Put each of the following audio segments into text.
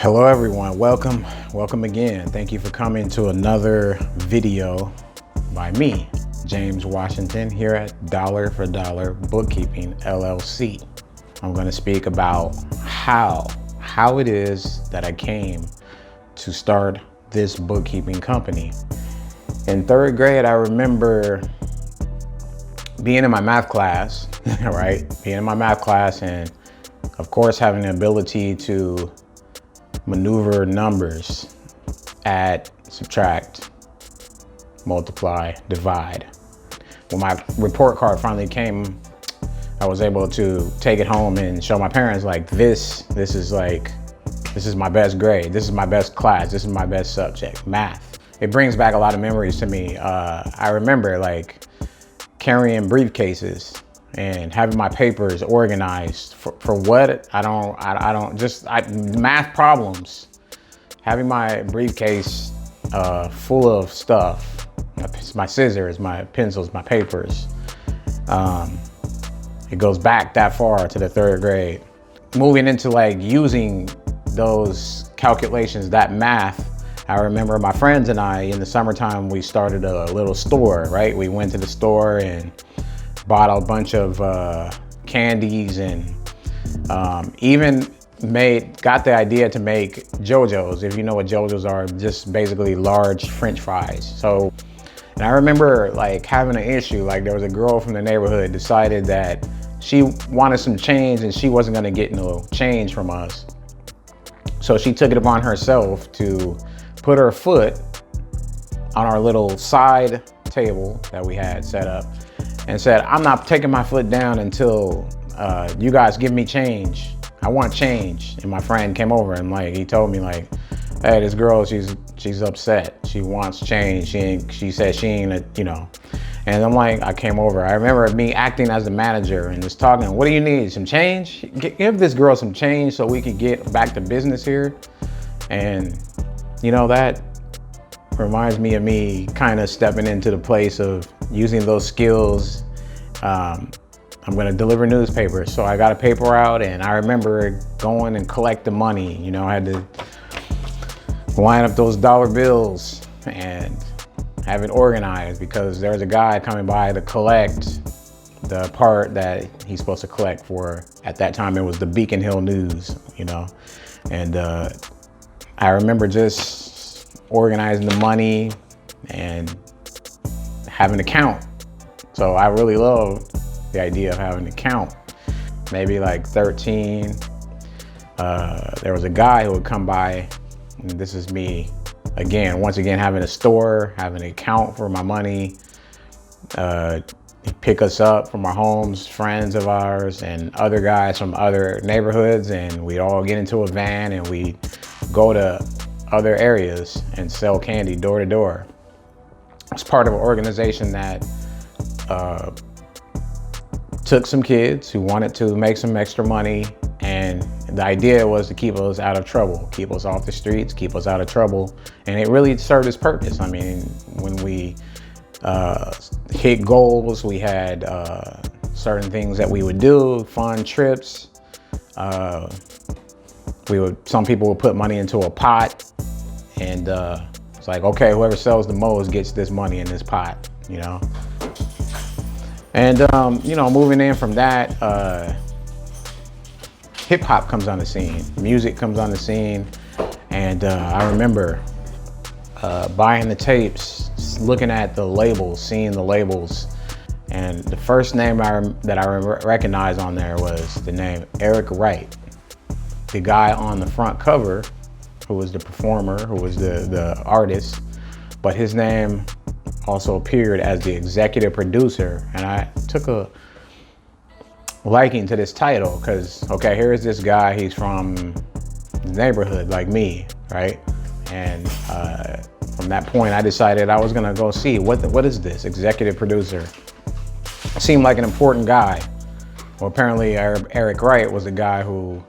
Hello everyone, welcome again. Thank you for coming to another video by me, James Washington, here at Dollar for Dollar Bookkeeping LLC. I'm going to speak about how it is that I came to start this bookkeeping company. In third grade, I remember being in my math class, right? Being in my math class and of course having the ability to maneuver numbers, add, subtract, multiply, divide. When my report card finally came, I was able to take it home and show my parents like this is my best grade. This is my best class. This is my best subject, math. It brings back a lot of memories to me. I remember like carrying briefcases and having my papers organized for what math problems. Having my briefcase full of stuff, my scissors, my pencils, my papers. It goes back that far to the third grade. Moving into like using those calculations, that math, I remember my friends and I in the summertime, we started a little store, right? We went to the store and bought a bunch of candies and even got the idea to make JoJo's. If you know what JoJo's are, just basically large French fries. So, and I remember like having an issue, like there was a girl from the neighborhood decided that she wanted some change and she wasn't gonna get no change from us. So she took it upon herself to put her foot on our little side table that we had set up and said, I'm not taking my foot down until you guys give me change. I want change. And my friend came over and like, he told me like, hey, this girl, she's upset. She wants change. She said she ain't, you know. And I'm like, I came over. I remember me acting as the manager and just talking, what do you need, some change? Give this girl some change so we could get back to business here. And you know, that reminds me of me kind of stepping into the place of using those skills. I'm gonna deliver newspapers. So I got a paper out and I remember going and collect the money. You know, I had to line up those dollar bills and have it organized because there was a guy coming by to collect the part that he's supposed to collect for. At that time, it was the Beacon Hill News, you know. And I remember just organizing the money and having to count. So I really loved the idea of having to count. Maybe like 13, there was a guy who would come by, and this is me, once again, having a store, having to count for my money, pick us up from our homes, friends of ours and other guys from other neighborhoods, and we'd all get into a van and we'd go to other areas and sell candy door to door. I was part of an organization that took some kids who wanted to make some extra money, and the idea was to keep us out of trouble, keep us off the streets, keep us out of trouble. And it really served its purpose. I mean, when we hit goals, we had certain things that we would do, fun trips. Some people would put money into a pot, and it's like, okay, whoever sells the most gets this money in this pot, you know? And, you know, moving in from that, hip hop comes on the scene, music comes on the scene. And I remember buying the tapes, looking at the labels, seeing the labels. And the first name that I recognized on there was the name Eric Wright. The guy on the front cover, who was the performer, who was the artist, but his name also appeared as the executive producer. And I took a liking to this title because, okay, here's this guy, he's from the neighborhood like me, right? And from that point, I decided I was gonna go see what is this executive producer? Seemed like an important guy. Well, apparently Eric Wright was a guy who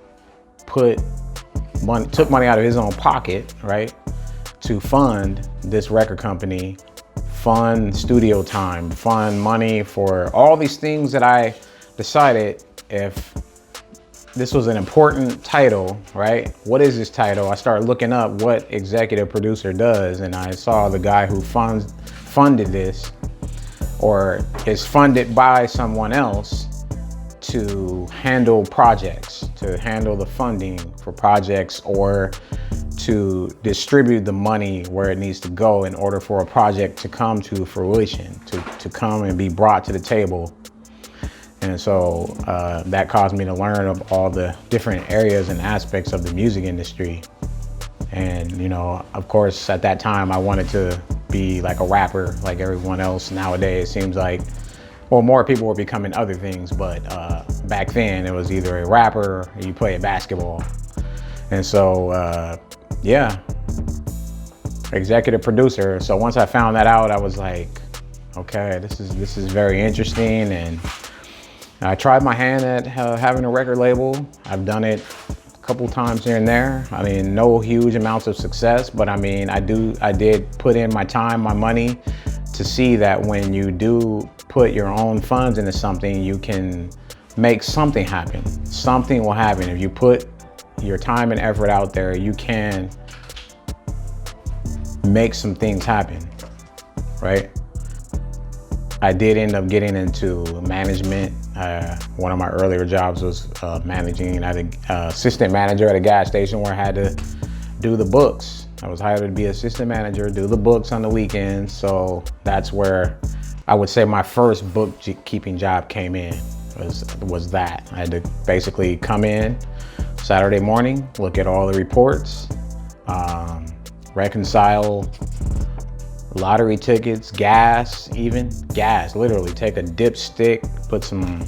took money out of his own pocket, right, to fund this record company, fund studio time, fund money for all these things that I decided if this was an important title, right? What is this title? I started looking up what executive producer does, and I saw the guy who funded this, or is funded by someone else to handle projects, to handle the funding for projects, or to distribute the money where it needs to go in order for a project to come to fruition, to come and be brought to the table. And so that caused me to learn of all the different areas and aspects of the music industry. And, you know, of course, at that time, I wanted to be like a rapper like everyone else. Nowadays, it seems like, well, more people were becoming other things, but back then it was either a rapper or you play basketball. And so, yeah, executive producer. So once I found that out, I was like, okay, this is very interesting. And I tried my hand at having a record label. I've done it a couple times here and there. I mean, no huge amounts of success, but I mean, I did put in my time, my money, to see that when you do put your own funds into something, you can make something happen. Something will happen. If you put your time and effort out there, you can make some things happen, right? I did end up getting into management. One of my earlier jobs was managing as an assistant manager at a gas station where I had to do the books. I was hired to be assistant manager, do the books on the weekends. So that's where I would say my first bookkeeping job came in, was that. I had to basically come in Saturday morning, look at all the reports, reconcile lottery tickets, gas, literally take a dipstick, put some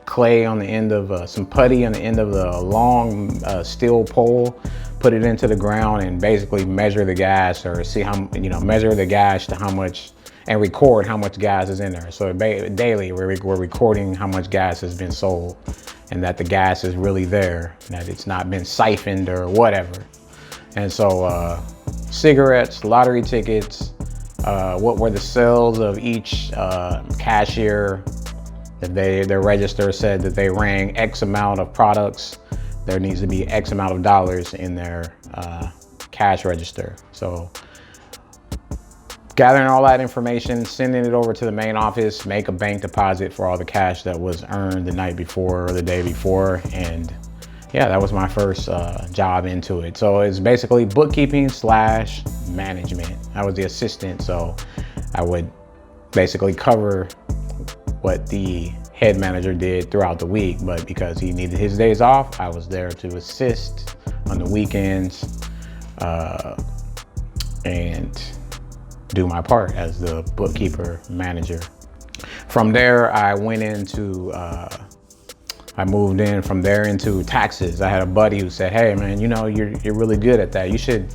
clay on the end of, some putty on the end of the long steel pole, put it into the ground and basically measure the gas, or see how, you know, measure the gas to how much, and record how much gas is in there. So daily we're recording how much gas has been sold and that the gas is really there, that it's not been siphoned or whatever. And so cigarettes, lottery tickets, what were the sales of each cashier. If their register said that they rang X amount of products, there needs to be X amount of dollars in their cash register. So gathering all that information, sending it over to the main office, make a bank deposit for all the cash that was earned the night before or the day before. And yeah, that was my first job into it. So it's basically bookkeeping / management. I was the assistant, so I would basically cover what the head manager did throughout the week, but because he needed his days off, I was there to assist on the weekends and do my part as the bookkeeper manager. From there, I went into I moved in from there into taxes. I had a buddy who said, "Hey man, you know, you're really good at that. You should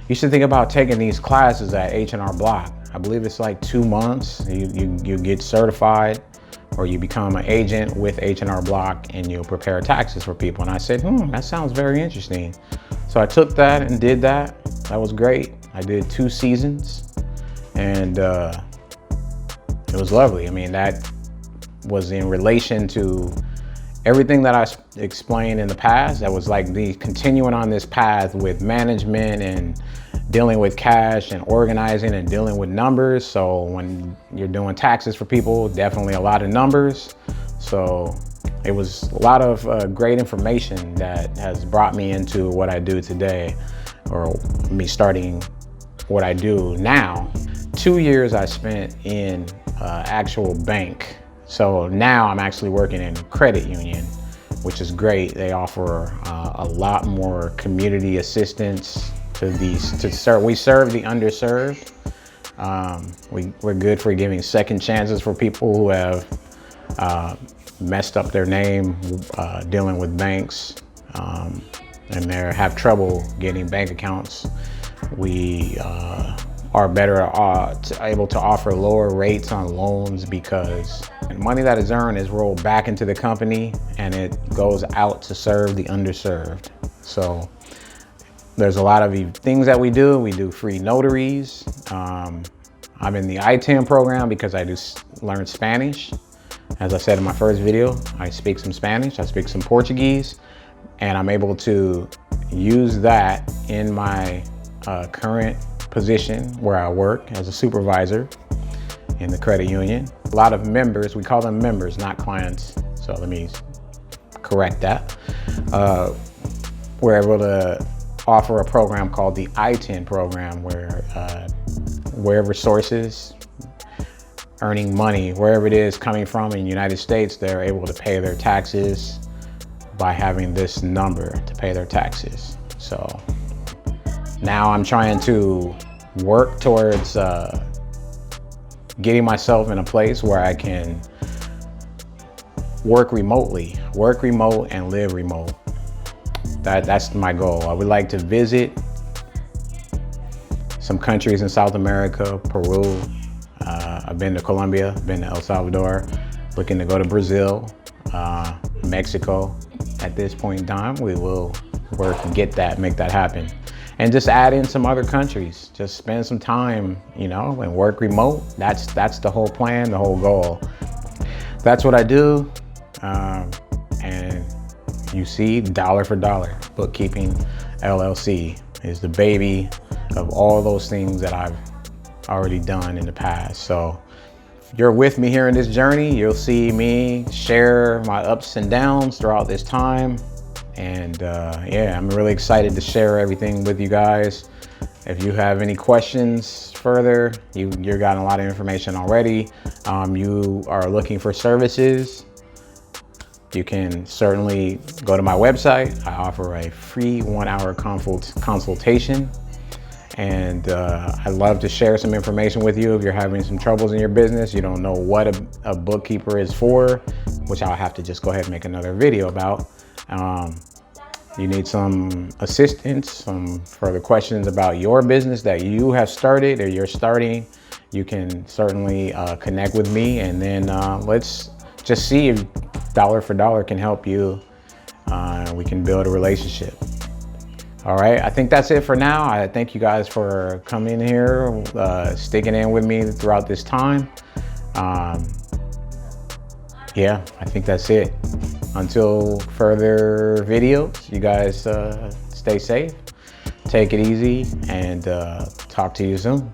think about taking these classes at H&R Block. I believe it's like 2 months. You get certified, or you become an agent with H&R Block, and you'll prepare taxes for people." And I said, that sounds very interesting. So I took that and did that. That was great. I did 2 seasons, and it was lovely. I mean, that was in relation to everything that I explained in the past. That was like the continuing on this path with management and dealing with cash and organizing and dealing with numbers. So when you're doing taxes for people, definitely a lot of numbers. So it was a lot of great information that has brought me into what I do today, or me starting what I do now. 2 years I spent in actual bank. So now I'm actually working in a credit union, which is great. They offer a lot more community assistance to we serve the underserved. We're good for giving second chances for people who have messed up their name dealing with banks and they have trouble getting bank accounts. We are better able to offer lower rates on loans because money that is earned is rolled back into the company and it goes out to serve the underserved. So there's a lot of things that we do. We do free notaries. I'm in the I-10 program because I do learn Spanish. As I said in my first video, I speak some Spanish, I speak some Portuguese, And I'm able to use that in my current position where I work as a supervisor in the credit union. A lot of members, we call them members, not clients. So let me correct that. We're able to offer a program called the I-10 program, where wherever sources earning money, wherever it is coming from in the United States, they're able to pay their taxes by having this number to pay their taxes. So now I'm trying to work towards getting myself in a place where I can work remote and live remote. That's my goal. I would like to visit some countries in South America, Peru. I've been to Colombia, been to El Salvador, looking to go to Brazil, Mexico. At this point in time, we will work and make that happen. And just add in some other countries, just spend some time, and work remote. That's the whole plan, the whole goal. That's what I do. And you see, dollar for dollar, Bookkeeping LLC is the baby of all those things that I've already done in the past. So if you're with me here in this journey, you'll see me share my ups and downs throughout this time. And yeah, I'm really excited to share everything with you guys. If you have any questions further, you're gotten a lot of information already. You are looking for services, you can certainly go to my website. I offer a free 1-hour consultation. And I'd love to share some information with you if you're having some troubles in your business. You don't know what a bookkeeper is for, which I'll have to just go ahead and make another video about. You need some assistance, some further questions about your business that you have started or you're starting, you can certainly connect with me, and then let's just see if dollar for dollar can help you. We can build a relationship. All right, I think that's it for now. I thank you guys for coming here, sticking in with me throughout this time. Yeah, I think that's it. Until further videos, you guys stay safe, take it easy, and talk to you soon.